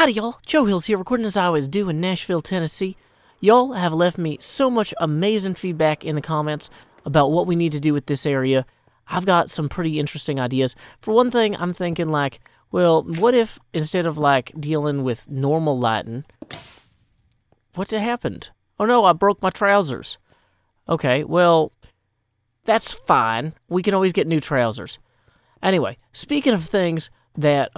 Howdy, y'all. Joe Hills here, recording as I always do in Nashville, Tennessee. Y'all have left me so much amazing feedback in the comments about what we need to do with this area. I've got some pretty interesting ideas. For one thing, I'm thinking like, well, what if instead of like dealing with normal lighting, what happened? Oh no, I broke my trousers. Okay, well, that's fine. We can always get new trousers. Anyway, speaking of things that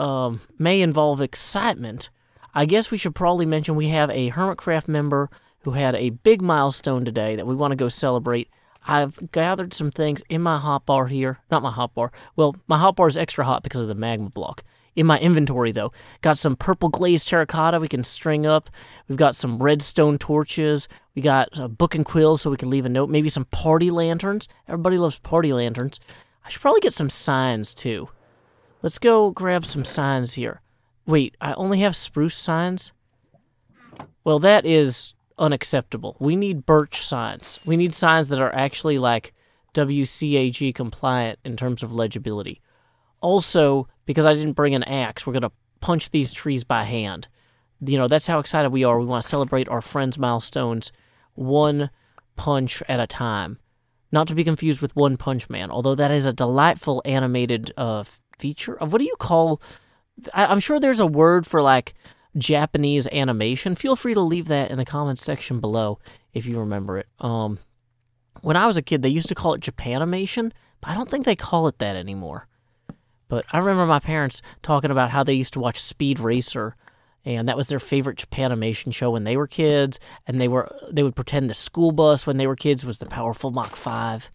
may involve excitement, I guess we should probably mention we have a Hermitcraft member who had a big milestone today that we want to go celebrate. I've gathered some things in my hotbar here. Not my hotbar. Well, my hotbar is extra hot because of the magma block. In my inventory, though, got some purple glazed terracotta we can string up. We've got some redstone torches. We got a book and quill so we can leave a note. Maybe some party lanterns. Everybody loves party lanterns. I should probably get some signs, too. Let's go grab some signs here. Wait, I only have spruce signs? Well, that is unacceptable. We need birch signs. We need signs that are actually, like, WCAG compliant in terms of legibility. Also, because I didn't bring an axe, we're going to punch these trees by hand. You know, that's how excited we are. We want to celebrate our friends' milestones one punch at a time. Not to be confused with One Punch Man, although that is a delightful animated feature. What do you call... I'm sure there's a word for, like, Japanese animation. Feel free to leave that in the comments section below if you remember it. When I was a kid, they used to call it Japanimation, but I don't think they call it that anymore. But I remember my parents talking about how they used to watch Speed Racer, and that was their favorite Japanimation show when they were kids, and they would pretend the school bus when they were kids was the powerful Mach 5.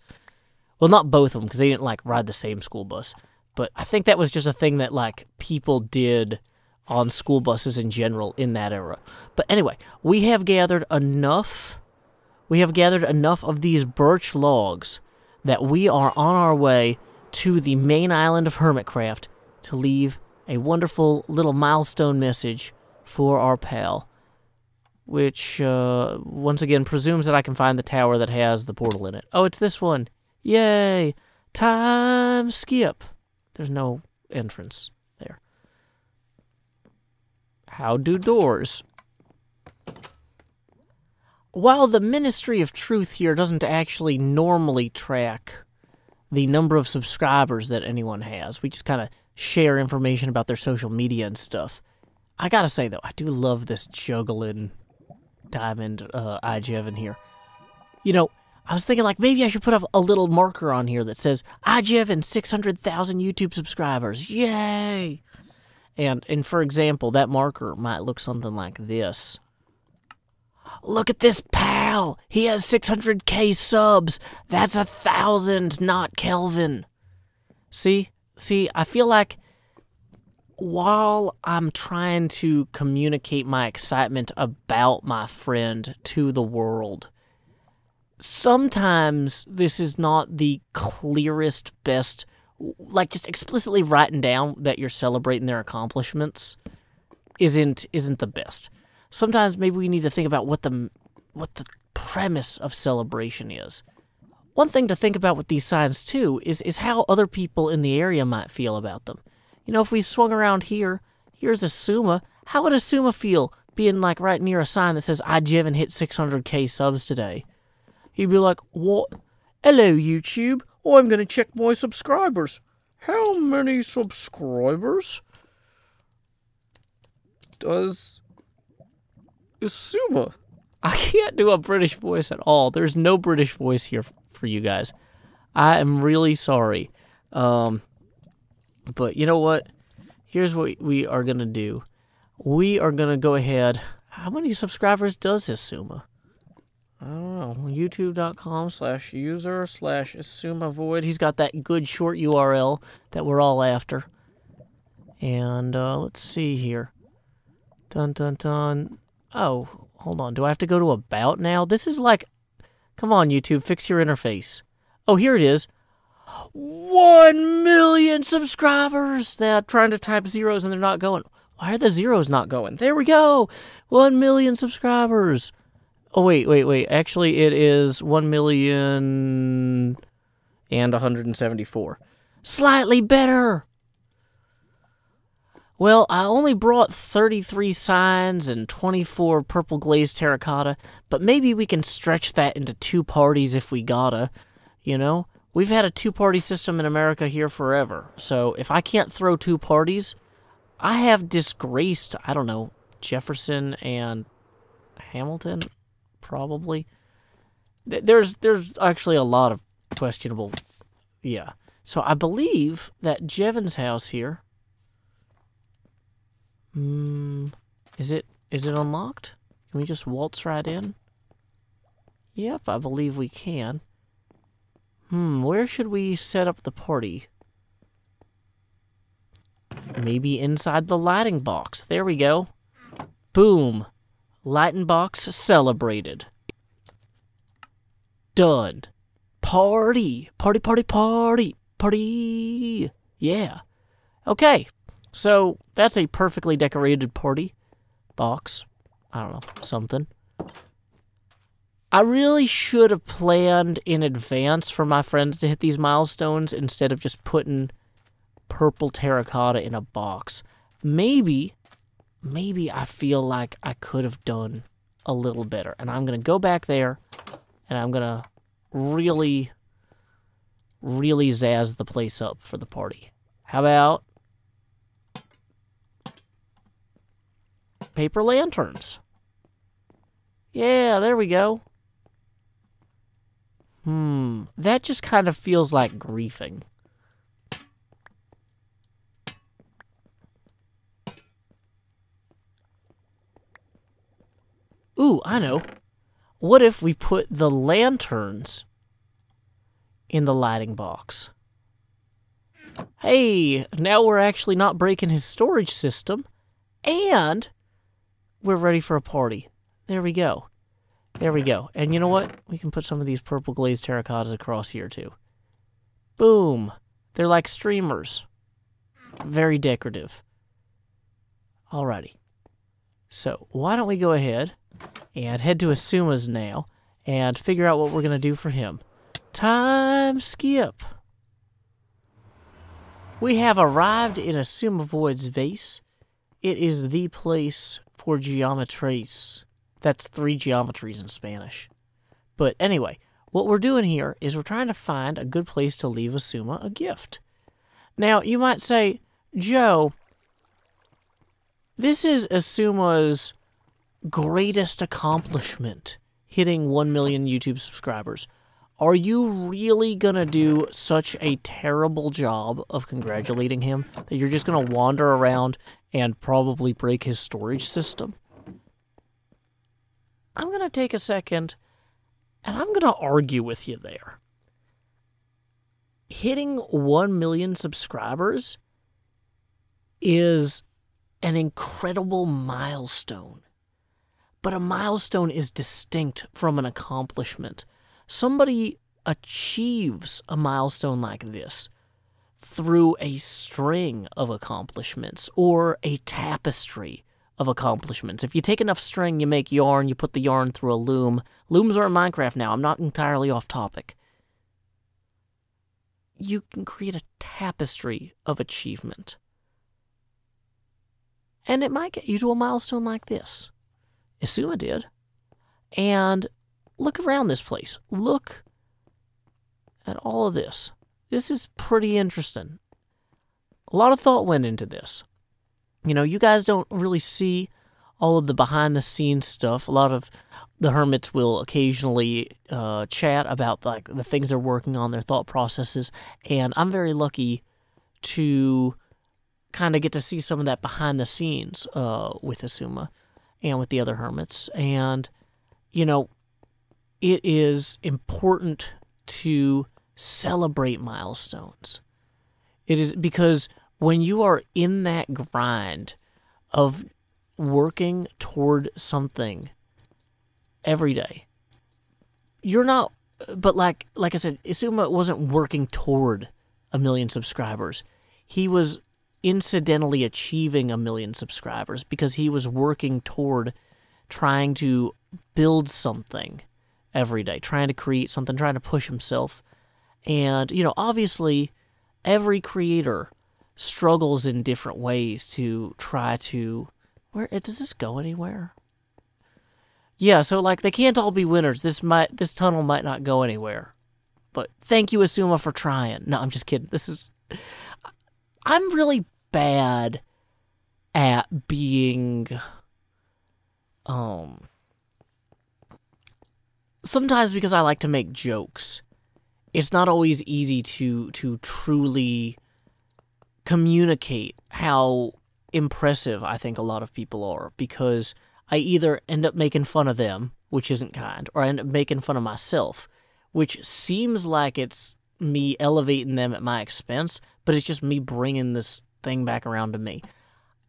Well, not both of them, because they didn't, like, ride the same school bus. But I think that was just a thing that, like, people did on school buses in general in that era. But anyway, we have gathered enough of these birch logs that we are on our way to the main island of Hermitcraft to leave a wonderful little milestone message for our pal, which, once again, presumes that I can find the tower that has the portal in it. Oh, it's this one. Yay! Time skip. There's no entrance there. How do doors? While the Ministry of Truth here doesn't actually normally track the number of subscribers that anyone has, we just kind of share information about their social media and stuff. I gotta say, though, I do love this juggling diamond IGEV here. You know, I was thinking, like, maybe I should put up a little marker on here that says, IGEV and 600,000 YouTube subscribers. Yay! And for example, that marker might look something like this. Look at this pal! He has 600k subs! That's 1,000, not Kelvin. See, I feel like while I'm trying to communicate my excitement about my friend to the world, sometimes this is not the clearest, best, like just explicitly writing down that you're celebrating their accomplishments isn't the best. Sometimes maybe we need to think about what the premise of celebration is. One thing to think about with these signs too is how other people in the area might feel about them. You know, if we swung around here, here's Asuma. How would Asuma feel being like right near a sign that says IGEV hit 600k subs today? He'd be like, what? Hello, YouTube. I'm going to check my subscribers. How many subscribers does Asuma? I can't do a British voice at all. There's no British voice here for you guys. I am really sorry. But you know what? Here's what we are going to do. We are going to go ahead. How many subscribers does Asuma? I don't know. YouTube.com/user/AsumaVoid. He's got that good short URL that we're all after. And let's see here. Dun dun dun. Oh, hold on. Do I have to go to About now? This is like... Come on, YouTube. Fix your interface. Oh, here it is. 1 million subscribers! They're trying to type zeros and they're not going. Why are the zeros not going? There we go! 1 million subscribers! Oh, wait. Actually, it is 1,000,174. Slightly better! Well, I only brought 33 signs and 24 purple glazed terracotta, but maybe we can stretch that into 2 parties if we gotta, you know? We've had a 2-party system in America here forever, so if I can't throw 2 parties, I have disgraced, I don't know, Jefferson and Hamilton, probably. There's actually a lot of questionable, yeah. So I believe that Jevon's house here, is it unlocked? Can we just waltz right in? Yep, I believe we can. Where should we set up the party? Maybe inside the lighting box. There we go. Boom. Lighting box celebrated. Done. Party. Party, party, party. Party. Yeah. Okay. So, that's a perfectly decorated party box. I don't know, something. I really should have planned in advance for my friends to hit these milestones instead of just putting purple terracotta in a box. Maybe I feel like I could have done a little better. And I'm going to go back there, and I'm going to really, really zazz the place up for the party. How about paper lanterns? Yeah, there we go. That just kind of feels like griefing. Ooh, I know. What if we put the lanterns in the lighting box? Hey, now we're actually not breaking his storage system, and we're ready for a party. There we go. There we go. And you know what? We can put some of these purple glazed terracottas across here, too. Boom. They're like streamers. Very decorative. Alrighty. So, why don't we go ahead and head to Asuma's now and figure out what we're going to do for him. Time skip. We have arrived in Asuma Void's vase. It is the place for geometries. That's 3 geometries in Spanish. But anyway, what we're doing here is we're trying to find a good place to leave Asuma a gift. Now, you might say, Joe, this is Asuma's greatest accomplishment, hitting 1 million YouTube subscribers. Are you really gonna do such a terrible job of congratulating him that you're just gonna wander around and probably break his storage system? I'm gonna take a second and I'm gonna argue with you there. Hitting 1 million subscribers is an incredible milestone. But a milestone is distinct from an accomplishment. Somebody achieves a milestone like this through a string of accomplishments or a tapestry of accomplishments. If you take enough string, you make yarn, you put the yarn through a loom. Looms are in Minecraft now. I'm not entirely off topic. You can create a tapestry of achievement. And it might get you to a milestone like this. Asuma did. And look around this place. Look at all of this. This is pretty interesting. A lot of thought went into this. You know, you guys don't really see all of the behind-the-scenes stuff. A lot of the hermits will occasionally chat about like the things they're working on, their thought processes, and I'm very lucky to kind of get to see some of that behind-the-scenes with Asuma and with the other hermits. And, you know, it is important to celebrate milestones. It is because when you are in that grind of working toward something every day, you're not, but like I said, Asuma wasn't working toward 1 million subscribers. He was incidentally achieving 1 million subscribers because he was working toward trying to build something every day, trying to create something, trying to push himself. And, you know, obviously, every creator struggles in different ways to try to... Does this go anywhere? Yeah, so, like, they can't all be winners. This tunnel might not go anywhere. But thank you, Asuma, for trying. No, I'm just kidding. I'm really bad at being... Sometimes because I like to make jokes, it's not always easy to truly communicate how impressive I think a lot of people are, because I either end up making fun of them, which isn't kind, or I end up making fun of myself, which seems like it's me elevating them at my expense, but it's just me bringing this thing back around to me.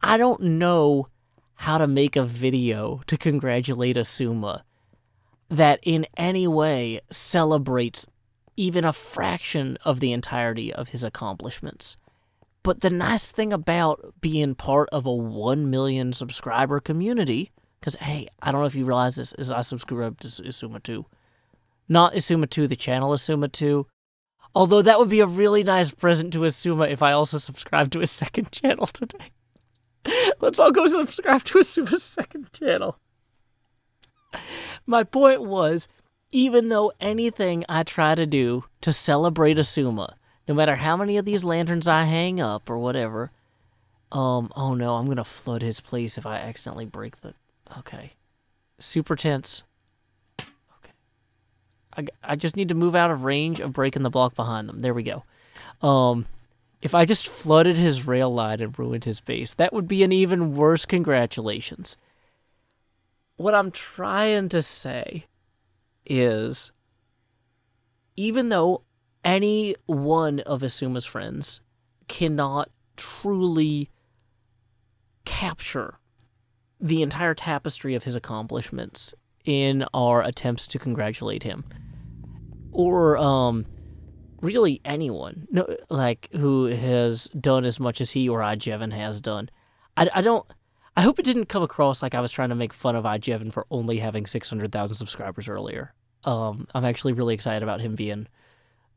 I don't know how to make a video to congratulate Asuma that in any way celebrates even a fraction of the entirety of his accomplishments. But the nice thing about being part of a 1 million subscriber community, because, hey, I don't know if you realize this, is I subscribe to Asuma 2. Not Asuma 2, the channel Asuma 2. Although that would be a really nice present to Asuma if I also subscribed to his second channel today. Let's all go subscribe to Asuma's second channel. My point was, even though anything I try to do to celebrate Asuma, no matter how many of these lanterns I hang up or whatever, oh no, I'm gonna flood his place if I accidentally break the... Okay. Super tense. Okay. I just need to move out of range of breaking the block behind them. There we go. If I just flooded his rail line and ruined his base, that would be an even worse congratulations. What I'm trying to say is, even though any one of Asuma's friends cannot truly capture the entire tapestry of his accomplishments in our attempts to congratulate him, or really anyone, no, like, who has done as much as he or iJevin has done. I hope it didn't come across like I was trying to make fun of iJevin for only having 600,000 subscribers earlier. I'm actually really excited about him being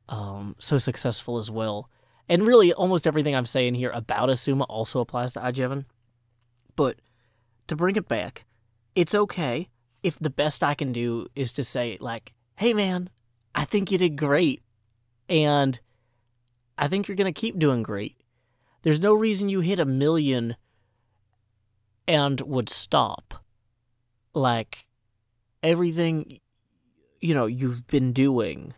so successful as well. And really, almost everything I'm saying here about Asuma also applies to iJevin. But to bring it back, it's okay if the best I can do is to say, like, hey man, I think you did great. And I think you're going to keep doing great. There's no reason you hit 1 million and would stop. Like, everything, you've been doing,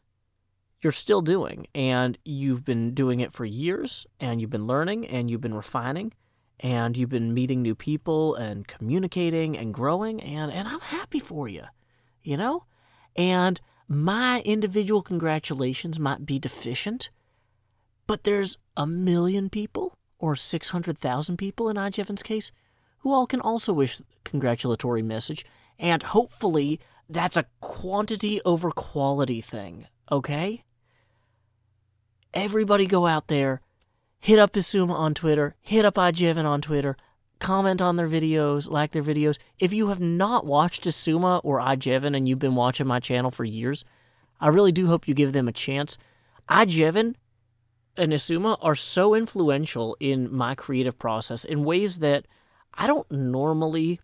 you're still doing. And you've been doing it for years, and you've been learning, and you've been refining, and you've been meeting new people, and communicating, and growing, and I'm happy for you, And my individual congratulations might be deficient, but there's 1 million people, or 600,000 people in iJevin's case, who all can also wish a congratulatory message, and hopefully that's a quantity over quality thing, okay? Everybody go out there, hit up Asuma on Twitter, hit up iJevin on Twitter, comment on their videos, like their videos. If you have not watched Asuma or iJevin and you've been watching my channel for years, I really do hope you give them a chance. iJevin and Asuma are so influential in my creative process in ways that I don't normally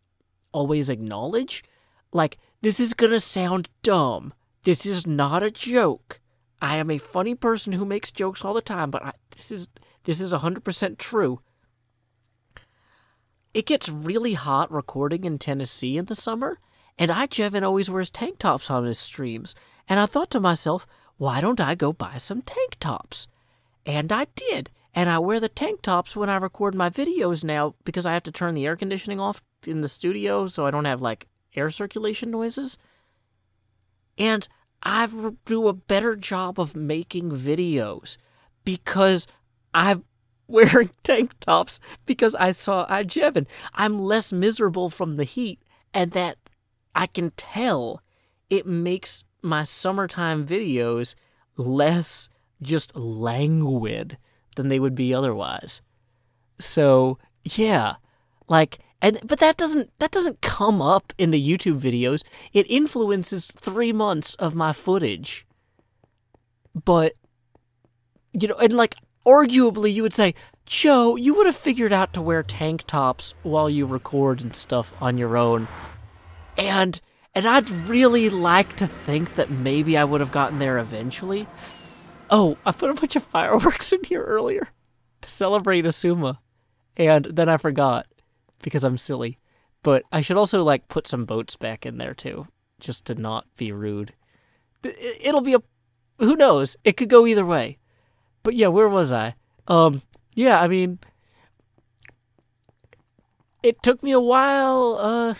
always acknowledge. Like, this is gonna sound dumb. This is not a joke. I am a funny person who makes jokes all the time, but this is 100% true. It gets really hot recording in Tennessee in the summer, and iJevin always wears tank tops on his streams. And I thought to myself, why don't I go buy some tank tops? And I did. And I wear the tank tops when I record my videos now because I have to turn the air conditioning off in the studio so I don't have, like, air circulation noises. And I do a better job of making videos because I'm wearing tank tops because I saw iJevin. I'm less miserable from the heat, and that I can tell it makes my summertime videos less just languid than they would be otherwise. So, yeah, like, but that doesn't come up in the YouTube videos. It influences 3 months of my footage. But, and like, arguably you would say, Joe, you would have figured out to wear tank tops while you record and stuff on your own. And I'd really like to think that maybe I would have gotten there eventually. Oh, I put a bunch of fireworks in here earlier to celebrate Asuma. And then I forgot because I'm silly. But I should also, like, put some boats back in there, too, just to not be rude. It'll be who knows? It could go either way. But yeah, where was I? Yeah, I mean, it took me a while,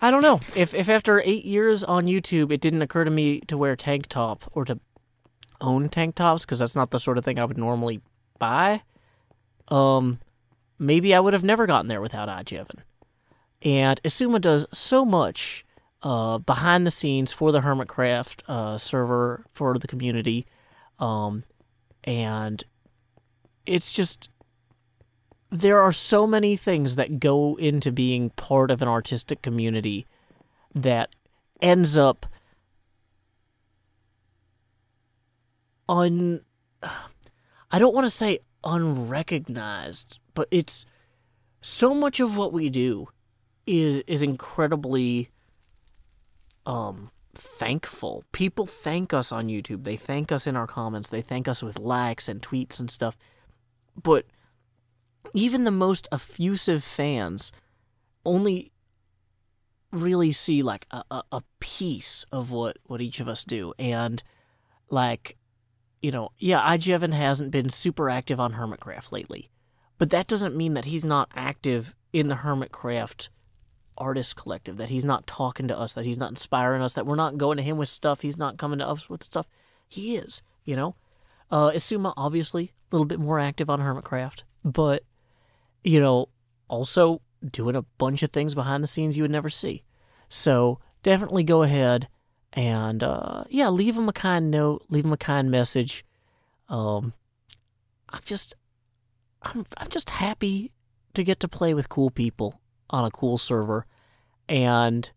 I don't know. If after 8 years on YouTube, it didn't occur to me to wear tank top or to own tank tops, because that's not the sort of thing I would normally buy, maybe I would have never gotten there without iJevin. And Asuma does so much behind the scenes for the Hermitcraft server, for the community, and it's just, there are so many things that go into being part of an artistic community that ends up I don't want to say unrecognized, but it's so much of what we do is incredibly thankful. People thank us on YouTube. They thank us in our comments. They thank us with likes and tweets and stuff. But even the most effusive fans only really see like a piece of what each of us do. And like, you know, yeah, iJevin hasn't been super active on Hermitcraft lately, but that doesn't mean that he's not active in the Hermitcraft artist collective, that he's not talking to us, that he's not inspiring us, that we're not going to him with stuff, he's not coming to us with stuff. He is, you know? Asuma, obviously, a little bit more active on Hermitcraft, but, you know, also doing a bunch of things behind the scenes you would never see. So definitely go ahead and, yeah, leave him a kind note, leave him a kind message. I'm just happy to get to play with cool people on a cool server, and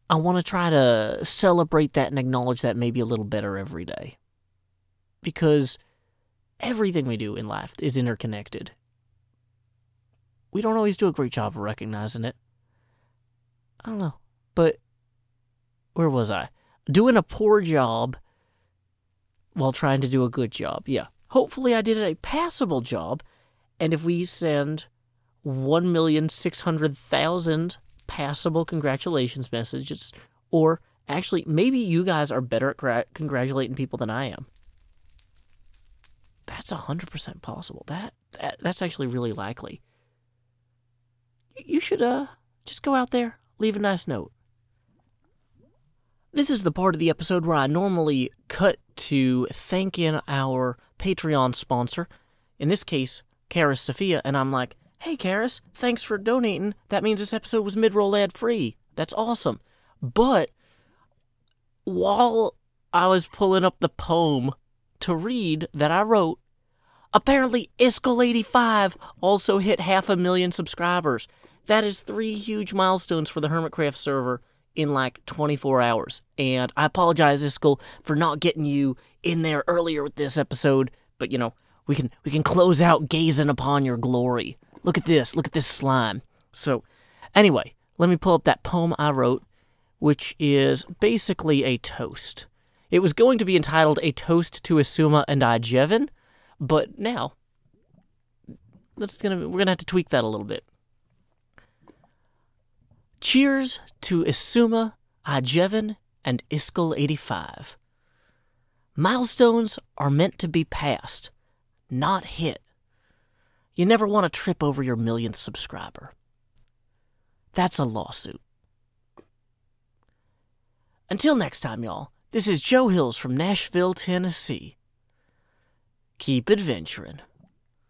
I want to try to celebrate that and acknowledge that maybe a little better every day, because everything we do in life is interconnected. We don't always do a great job of recognizing it. I don't know, but where was I? Doing a poor job while trying to do a good job. Yeah, hopefully I did a passable job, and if we send 1,600,000 passable congratulations messages, or actually, maybe you guys are better at congratulating people than I am. That's 100% possible. That's actually really likely. You should just go out there, leave a nice note. This is the part of the episode where I normally cut to thanking our Patreon sponsor, in this case, Karis Sophia, and I'm like, hey, Karis, thanks for donating. That means this episode was mid-roll ad-free. That's awesome. But while I was pulling up the poem to read that I wrote, apparently Iskall85 also hit 500,000 subscribers. That is 3 huge milestones for the Hermitcraft server in like 24 hours. And I apologize, Iskall, for not getting you in there earlier with this episode, but you know, we can close out gazing upon your glory. Look at this slime. So, anyway, let me pull up that poem I wrote, which is basically a toast. It was going to be entitled A Toast to Asuma and iJevin, but now, we're gonna have to tweak that a little bit. Cheers to Asuma, iJevin, and Iskall85. Milestones are meant to be passed, not hit. You never want to trip over your 1,000,000th subscriber. That's a lawsuit. Until next time, y'all, this is Joe Hills from Nashville, Tennessee. Keep adventuring.